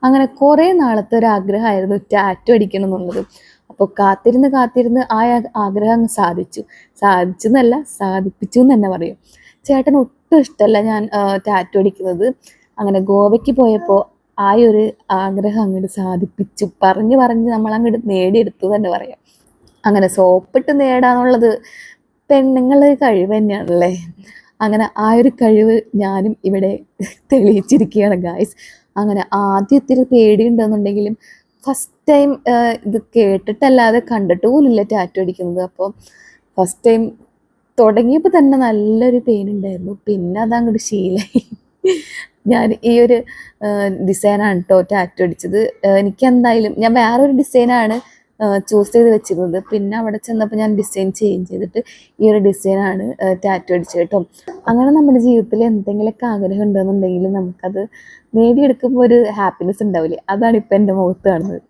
അങ്ങനെ കുറേ നാളത്തെ ഒരു ആഗ്രഹമായിരുന്നു ടാറ്റു അടിക്കണം എന്നുള്ളത്. അപ്പോൾ കാത്തിരുന്ന് കാത്തിരുന്ന് ആ ആഗ്രഹം അങ്ങ് സാധിച്ചു. സാധിച്ചു എന്നല്ല, സാധിപ്പിച്ചു എന്ന് തന്നെ പറയും. ചേട്ടന് ഒട്ടും ഇഷ്ടമല്ല ഞാൻ ടാറ്റു അടിക്കുന്നത്. അങ്ങനെ ഗോവയ്ക്ക് പോയപ്പോൾ ആ ഒരു ആഗ്രഹം അങ്ങോട്ട് സാധിപ്പിച്ചു. പറഞ്ഞ് പറഞ്ഞ് നമ്മളങ്ങോട്ട് നേടിയെടുത്തു തന്നെ പറയാം. അങ്ങനെ സോപ്പിട്ട് നേടാന്നുള്ളത് പെണ്ണുങ്ങളുടെ കഴിവ് തന്നെയാണല്ലേ. അങ്ങനെ ആ ഒരു കഴിവ് ഞാനും ഇവിടെ തെളിയിച്ചിരിക്കുകയാണ് ഗായ്സ്. അങ്ങനെ ആദ്യം ഇത്തിരി പേടിയുണ്ടെന്നുണ്ടെങ്കിലും ഫസ്റ്റ് ടൈം ഇത് കേട്ടിട്ടല്ലാതെ കണ്ടിട്ട് പോലുമില്ല ടാറ്റു അടിക്കുന്നത്. അപ്പോൾ ഫസ്റ്റ് ടൈം തുടങ്ങിയപ്പോൾ തന്നെ നല്ലൊരു പെയിൻ ഉണ്ടായിരുന്നു. പിന്നെ അതങ്ങോട്ട് ശീലമായി. ഞാൻ ഈ ഒരു ഡിസൈനാണ് കേട്ടോ ടാറ്റു അടിച്ചത്. എനിക്കെന്തായാലും ഞാൻ വേറൊരു ഡിസൈനാണ് ചൂസ് ചെയ്ത് വെച്ചിരുന്നത്. പിന്നെ അവിടെ ചെന്നപ്പോൾ ഞാൻ ഡിസൈൻ ചേഞ്ച് ചെയ്തിട്ട് ഈ ഒരു ഡിസൈനാണ് ടാറ്റു അടിച്ചത് കേട്ടോ. അങ്ങനെ നമ്മുടെ ജീവിതത്തിൽ എന്തെങ്കിലുമൊക്കെ ആഗ്രഹം ഉണ്ടെന്നുണ്ടെങ്കിൽ നമുക്കത് നേടിയെടുക്കുമ്പോൾ ഒരു ഹാപ്പിനെസ് ഉണ്ടാവില്ലേ, അതാണ് ഇപ്പം എൻ്റെ മുഖത്ത് കാണുന്നത്.